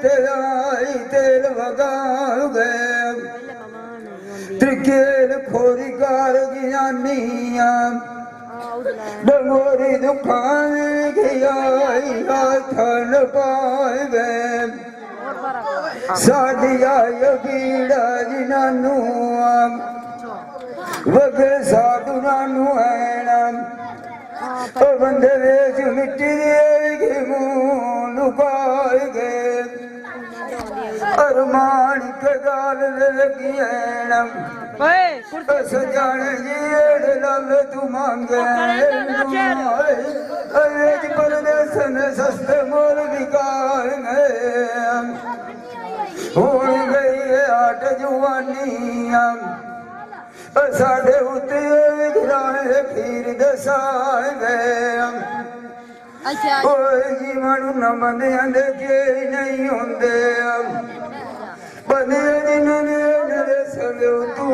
तेराई तेल वगाड़ गए त्रिकेल खोरी कार ज्ञानिया डंगोरी दुखान गई हाथन पाए गए साडिया बीड़ा जिनानू वगे साधु नानू है बंदे वेच मिट्टी दे मुंह लुकाए गए अरमान के गाल लगी सजान जी लल तू मांगे अरेज परदेसन सस्ते मोल निकाल हो गई आट जुआनिया साढ़े उत्ते गिराए खीर दसाए गए जीवन न बंदियां दे के नहीं होंदे बंदे जिन्होंने सलो तू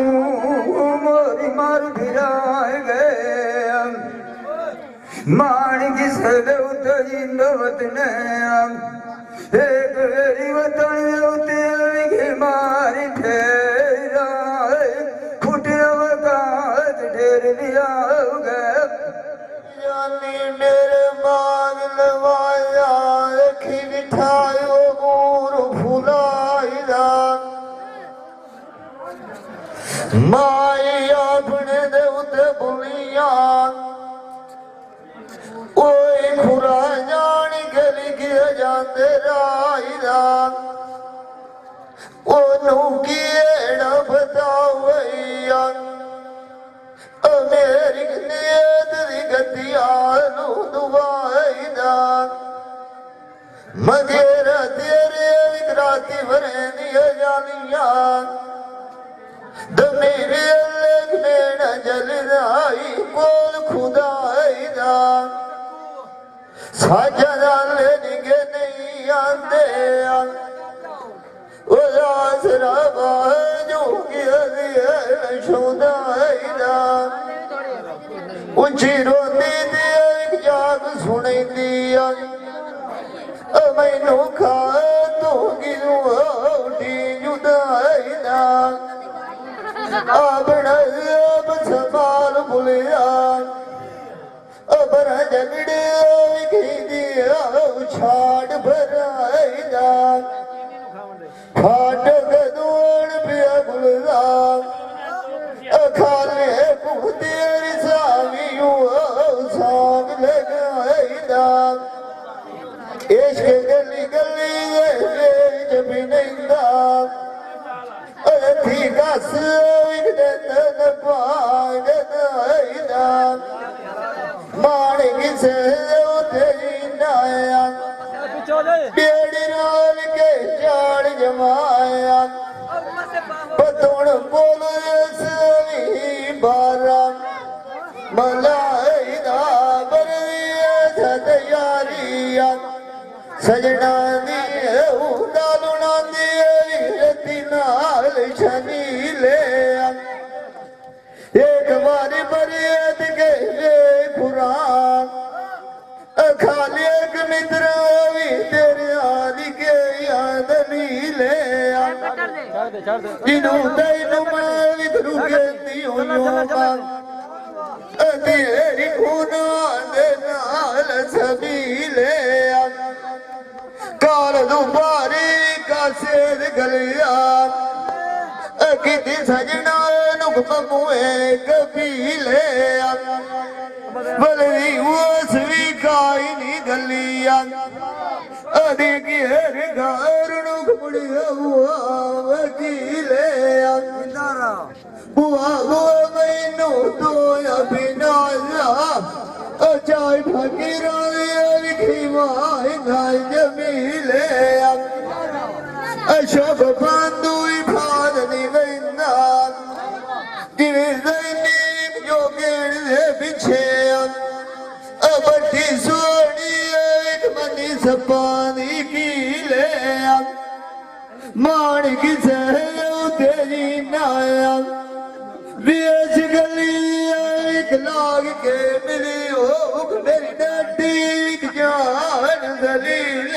मोरी मार फिराए गए मान की सलो तो जिंदवत ने एक वेरी वतन उते मारी फेरा ढेर लिया मेरे बाग लवाया रखी बिठायो और फुलाया माई अपने दे उते बुलिया ओए खुरा जान गली गिर जाते राईदा ओनू कीड़ा बतावैया मेरी नीयत दी गतियां दुआईदा मगेरा तेरे विकराती वरेनी जालियां दमेरे लगने न जलदाई कोल खुदाईदा साजना लेने नहीं आंदे आसरा बाजू की शुदाईदा उची रोती दी एक जाग सुनी दिया मैनू खा तू गिनू उठी जुदाईदा अपना अब संभाल भुलिया अबर झगड़े की दिया छाड़ भराईदा फाटक दूर पिया गुलदा खाले तेरी सावियों साग लगाईदा इश्क गली गली जब नैंदा थी गस विगदन पाग दाईदा माणिक से तेरी नाया बेड़ी नाल के चाड़ जमाया पतोड़ बोल सवी बारा मलाईदा बरिया तैयारिया सजना दी उदालुना दी रती नाल शनी ले एक बारी बरियत के कुरान खाली एक मित्र भी तेरे आदि के याद नहीं ले जिन्हों दैनु माली धरुके दियों तेरी खुदा दे नाल सभी ले काल दुबारी का सेद गलिया किती सजना नुक ममुए कबीले बलरी उसवी काई नी गलिया अदी की हर घर नुक मुड़िया हुआ वकीले बुआ बुआ मैनू तो अभिनाया चाय फकीरा लिखी माई नाई जमीले अशोक बंधु भाद निवेंदा गिरदनी जो गिरदे पीछे बड़ी सोनी एक मनी सपानी की ले माणिक से तेरी नाया बेच गली एक लाग के मिली हो मेरी डड्डी जान दलील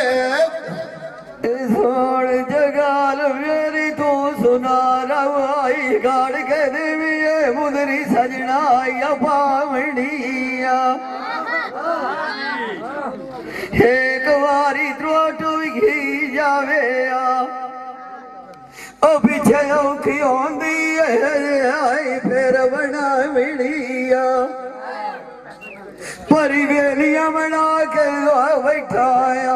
जावे ओ पीछे औखी होंदी आई फिर बना मिलिया परी बेलियां बना के बैठाया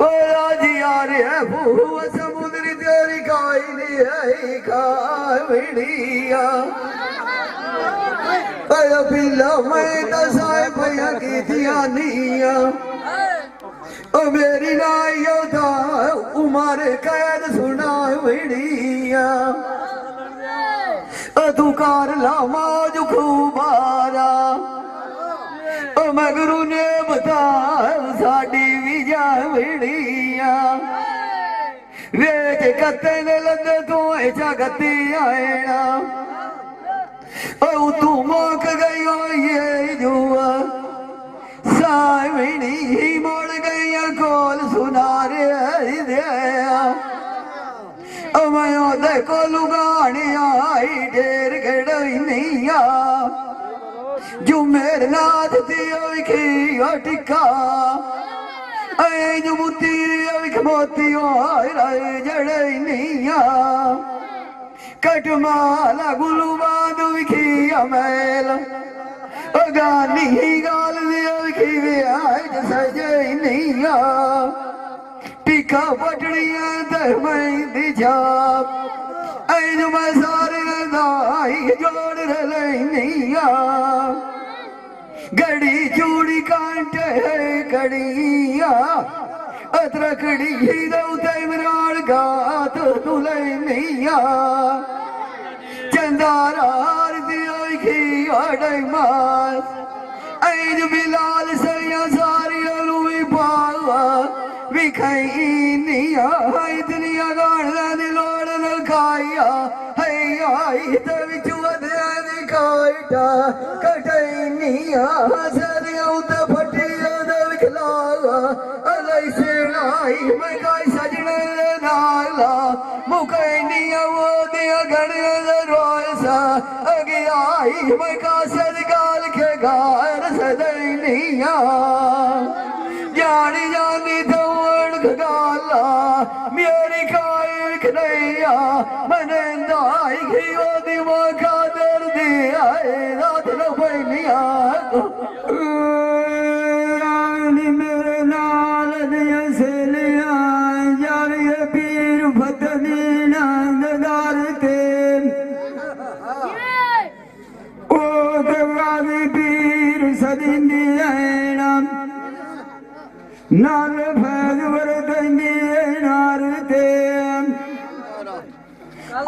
ओ आज यार है भूआ समुद्री तेरी खाई नहीं है खा मिलिया पिला मैं दसाए भैया की ध्यानिया ओ मेरी नाइयो था उमर कैद सुना मिड़िया तू कार ला मौज खूबारा ओ मगरू ने बता साड़ी भी जा मिड़िया वेच कत्ते ने लंदे तू ऐसा कत्ती आएना ओ तू मोक गई हो ये जुआ सावणी मोड़ गई कोल सुना रे दिया मैं देखो लुगाने आई ढेर गड़ई नहीं जो मेरे नाथ थी की टिका जो मुती मोती जड़ई नहीं कटमाला गुलू बांध विखी अमेल गानी गाल विखी आज सजे नहीं टीका पटड़िया दरमई जाप ऐन मैं सारे दाई जोड़ नहीं गड़ी चूड़ी कांटे कड़िया अतरकड़ी दौते मराड़ गात तुले नहीं चंदारा की अड़ई मास ऐन बिलाल सैया सारी अलुई पावा विखाई निया दुनिया गाड़ लोड़ न खाया है आई तविचुअद काटा कटई निया सरिया उत फटिया दविखलावा अलई से लाई मैं काई सजने नाला मुकई निया वो दिया गड़े रोसा अगे आई मैं का सदगाल के गार सदई निया जानी जानी दौड़ गाला मेरी काई खनैया मने दाई की वो दिमाग का दर्द आए रात न पैनिया रानी मेरे नाल दिया से लिया जावे पीर फतनी नंददार ते ओ देवावी पीर सदिंदी ऐना नाल फैज वरदंदी नार ते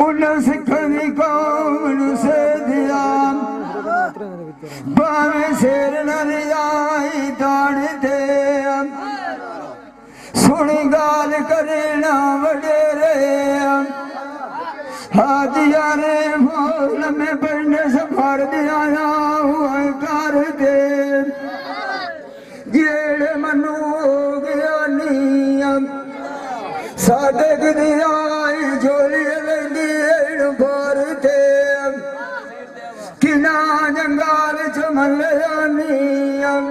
उन सिखनी कौन से दिया बावे शेर नरियाई दान दे सुनी गाल करना वडेरे हाजिया ने फौल में बनने से फाड़ दिया हुआ कर दे जेड़े मनु हो गया नियम सादक दियाई जोली लेंदी भर दे किना जंगाल चमल नियम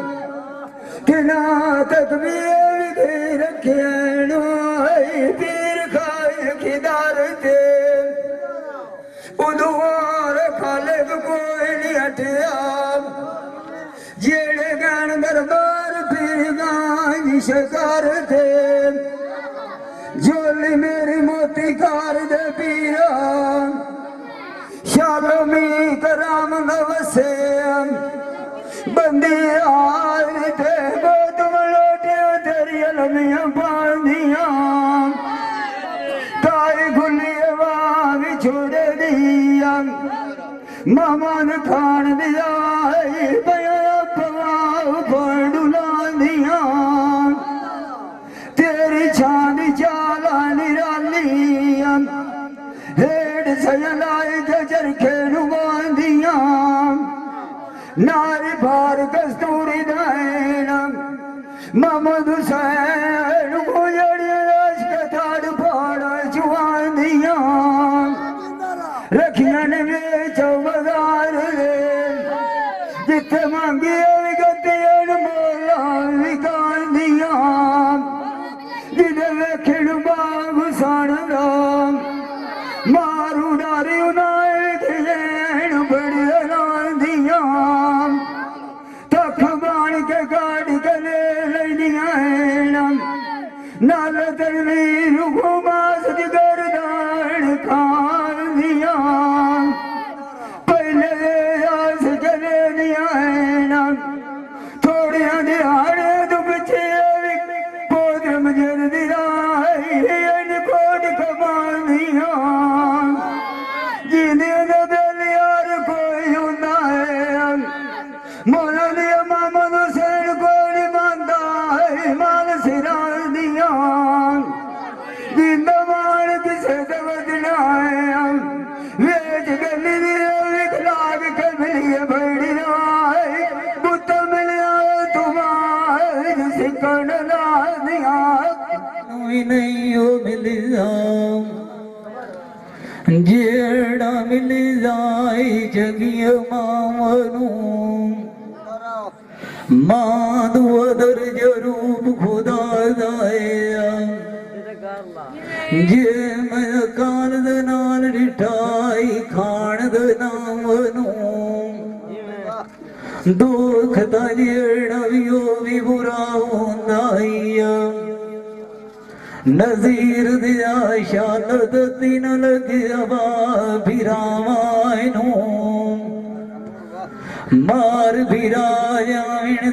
किना तकबीर दे रखे पीर खाए खिदार दे उदुआर खाले कोई नहीं हटिया जेड़े गण दरबार पीर गाई शिकार थे जोली मेरी मोती कार दे पीरा शालोमी कराम नवसे बंदी आए थे वो तुम लोटे तेरी अलमियां बांधिया ताई गुली भी छोड़ दिया मामान खान दिया बया पवाव बड़ुला दिया तेरी छान चाला निरालिया हेड सजलाए जजर खेलू बांधिया नारी भार कस्तूरी दैना मोहम्मद हुसैन गुजरिया राज कथाड़ पाड़ा चुआंदिया रखियन में चौबदार जिथे मांगी गतियन मोला विकांदिया जिधे नाल तरवी रुखमास गर्दान खान दिया पहले आस चले दिया है ना थोड़िया दिहाड़े तू पिछे पोदरम जर दिराई कोट कमान दिया जिंदे दा दिल यार कोई होता है मोला दिया मोहम्मद हुसैन कोई नहीं मानता है माल सिरा दिया जिंदा मान किसे से बदना है वेच गली दिया विखलाग के मिलिए बड़िया पुत मिलिया तुम्हारे सिकड़ ला दिया नहीं हो मिलिया जेड़ा मिल जाए जगिया मामनू मां दुआदर जरूप खुदा जाया जे मैं कान दे नाल रिठाई खान दे नामनू दुख दा जेड़ा भी बुरा होंदा नजीर दिया शालत तीन लगिया फिरावाइनू मार फिराया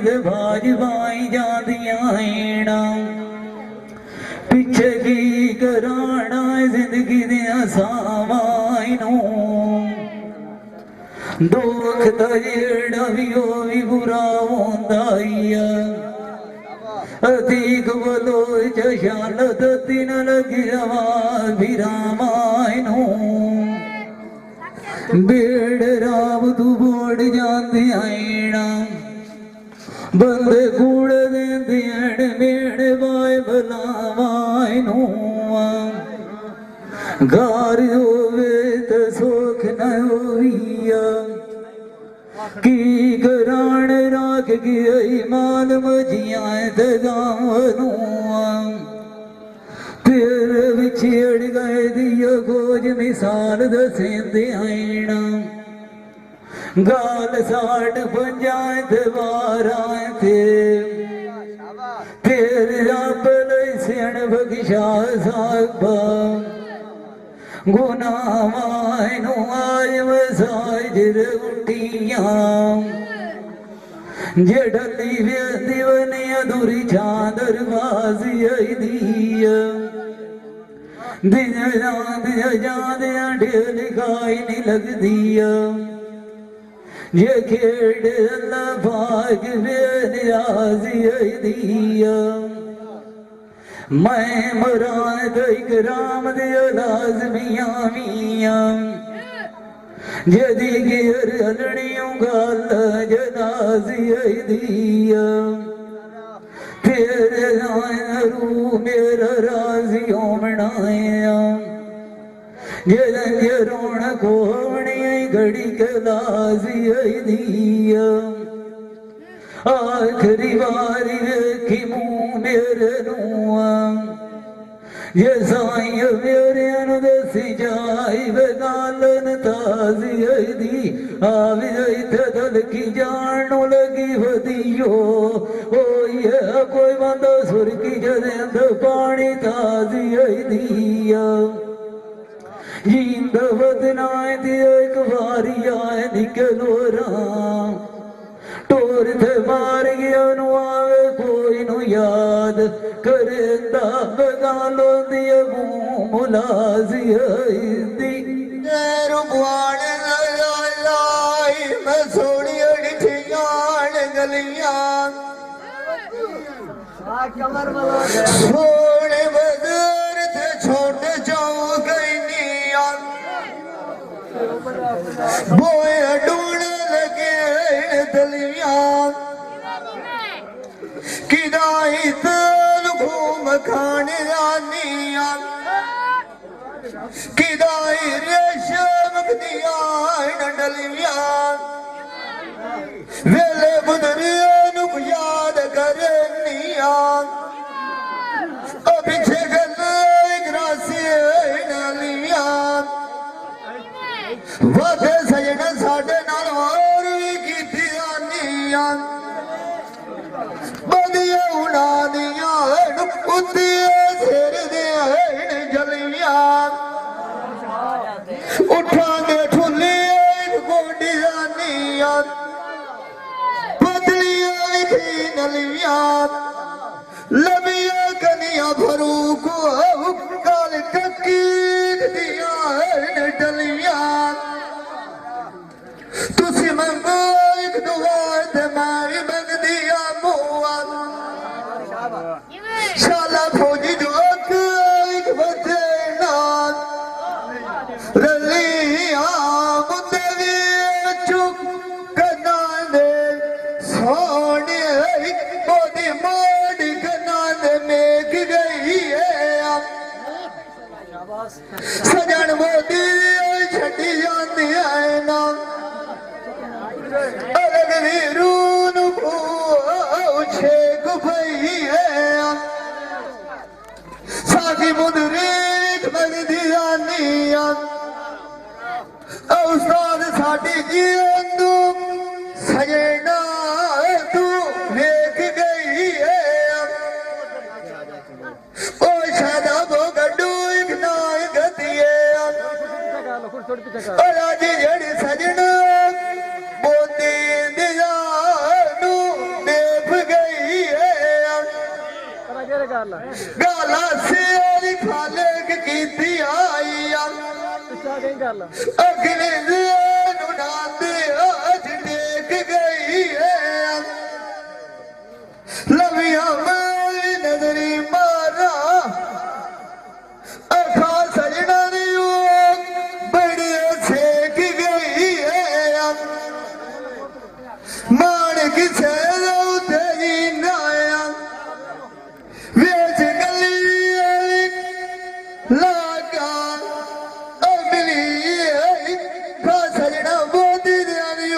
दे भाजवाई जादिया पिछे की कराना जिंदगी दिया सावाइनू दुख दा जेड़ा भी बुरा होंदा अतीक बलो जशालत तीन लगिया फिरावाइनू बेड़ राव तू बोड़ जाती आईना बंदे कूड़ देंदी मेड़ बाय भलावाइनू गार होवे तो सुख न होइया की करान राख गई माल मजिया गावनू फिर विछड़ गए दिया खोज मिसाल दसेंदे आईना गाल साठ पंजायत बारा थे फिर रब लई सिण बख्शा साहबा गुनावाइनू आय वसाइजर उठिया जडली दिवनी अधूरी चादर बाजी आई दिया दिन रात जादिया ढेल खाई नहीं लग दिया ये खेड़ अल्लाह भाग बेनियाजी आई दिया मैं मुराद इकराम दिया लाजमिया मियां जदी गिर हलड़ियों गाल जनाजी दिया फिर रू मेरा राजियों बनाया जद रोण कोवणी घड़ी के लाजी दिया आखिरी बारी वेखी मुंह मेरे नुआ ये साई मेरे दसी जाई वे गालन ताजी दी आवी दल की जान लगी वदियो ओ ये कोई बंदा सुर की जदेंद पानी ताजी दिया जिंद वदनाए दिया एक बारी आए निकलो राम टोर थे मार गया नु आवे कोई नु याद करेंदा बगालो दिया मुलाजी दी रुपवान लाई मैं सोनी अड़ियान गलियां सोने बदर थे छोटे जाओ गई निया बोए ढूंढ लगे दलिया किदाई तल घूम खाने जानिया किदाई रेशम दिया डलिया वेले बुदरिया नु याद करे निया पीछे गले ग्रासी डलिया वादे सजन साडे नाल और भी कीती आनिया बदिया उड़ा दिया उत्ती फौजी जोक एक बचे नाल रलिया मुंडे वी चुप कना दे सोने ओदी मोड़ कना दे मेक गई है सजन मोदी छड़ी जाती है ना अलग वीरून पूछे गुफई है साथी मुदरीत बनी दियानिया उस्ताद साडी जींदू सजना तू देख गई है ओ शादा वो गड्डू एक नाय गतिए और आज जड़ी सजना मोती दिया नू देख गई है गाला से खाले की आई अगले दिन उड़ाते आज देख गई है लविया मेरी नजरी मारा अखा सजना बड़ी सेक गई है माणक से तेरी नाया वेच गली लागा अगली खा सजना मोदी दियानी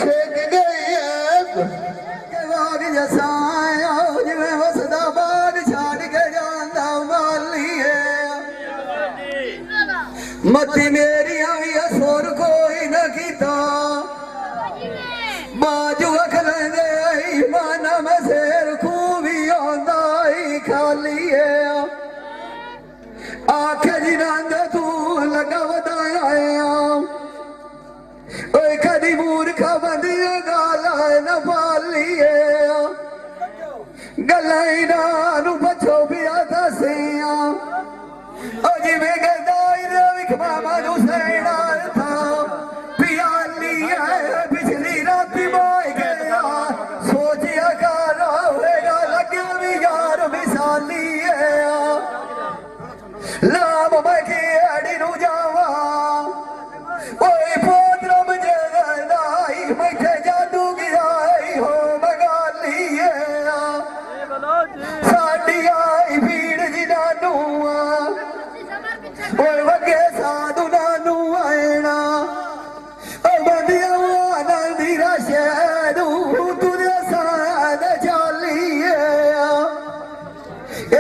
सेक गई है बाग जसाया जिवें वसदा बाग छाड़ के जांदा माली है मती मेरी भी असुर कोई न कीता बाजू अखलेंदे आई माना में शेर खूबी आंदा ही खाली है आखे जी नंद तू लगा वदाया ओए कदी मूर्खा बंदिया गाला न पाली है गलाई नानू बचो पिया दसिया ओ जिवें गदाई दे विख मामा नू सैना था पियाली है पिछली राती मोई गया सोचिया गाला होएगा लगे भी यार मिसाली है लाम मैं की अड़ी नू जावा ओए पोतरम जगदाई मैं जादू गिराई हो मगाली है साडी आई भीड़ जी नानू ओए वगे साधु नानू आएना ओ बंदिया आनंदी राशेदू तुझे साद चाली है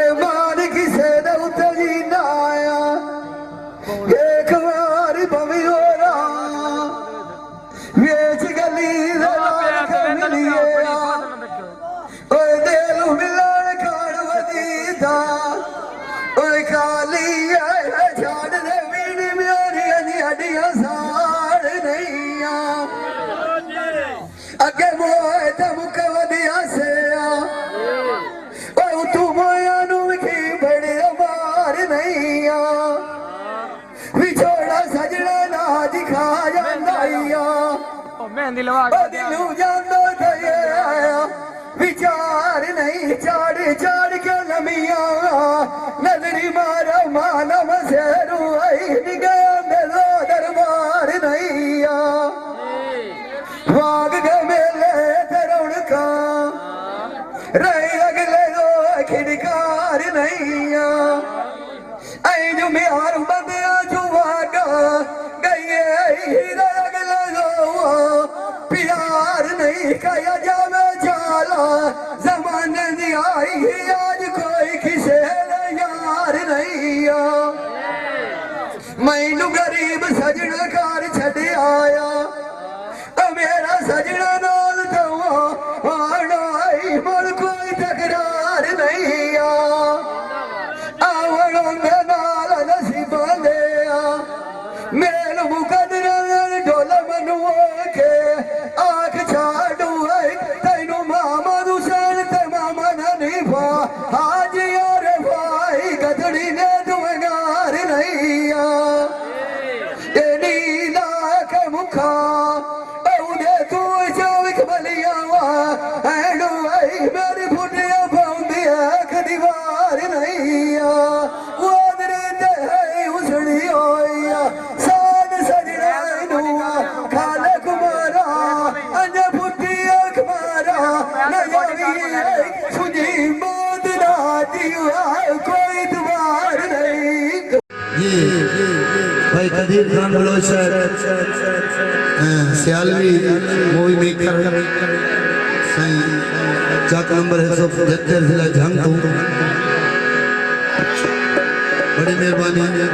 ए मान किसे दे उते जी ना आया एक बार बवी होरा वेच गली ओए दिल मिलन खाड़ वदीदा ओए काली है छाड़ दे वीड़ी मेरी हड्डियां साड़ नहीं अगे मोए ते मुख वदिया से ओए तू मोया नू की बड़ी मार नहीं विछोड़ा सजना ना दिखा जांदा मेहंदी लगा दिलू जांदा थे विचार नहीं चाड़ चाड़ के लमिया नजरी मारा मानव शेरू आई निगाह दो दरबार नहीं वाग के मेले तरुण का रही अगले दो खिड़कार नहीं आई जो मिहार बंदिया जुवागा गई अगले दो प्यार नहीं कया जावे जाला जमाने दी आई आज कोई किसे यार नहीं मैनू गरीब सजना कार छड़ आया मेरा सजना नाल तो आई मुल कोई तकरार नहीं आवड़ों दे नाल नसीबां दे मेल मुकदर ढोल मनु के आख छाड़ू तैनू मामा दुसैन ते मामा नहीं पा आज यार द्वार नहीं वादरे ते उसड़ी होया साध सजना नुआ खाले कुमारा अंज फुटी अखबारा न जावी सुजी बात ना दिया कोई द्वार नहीं। ये भाई कदीर खान बलोचर सियालवी मूवी मेकर साईं चाक नंबर 175 जिला जंग बड़ी मेहरबानी।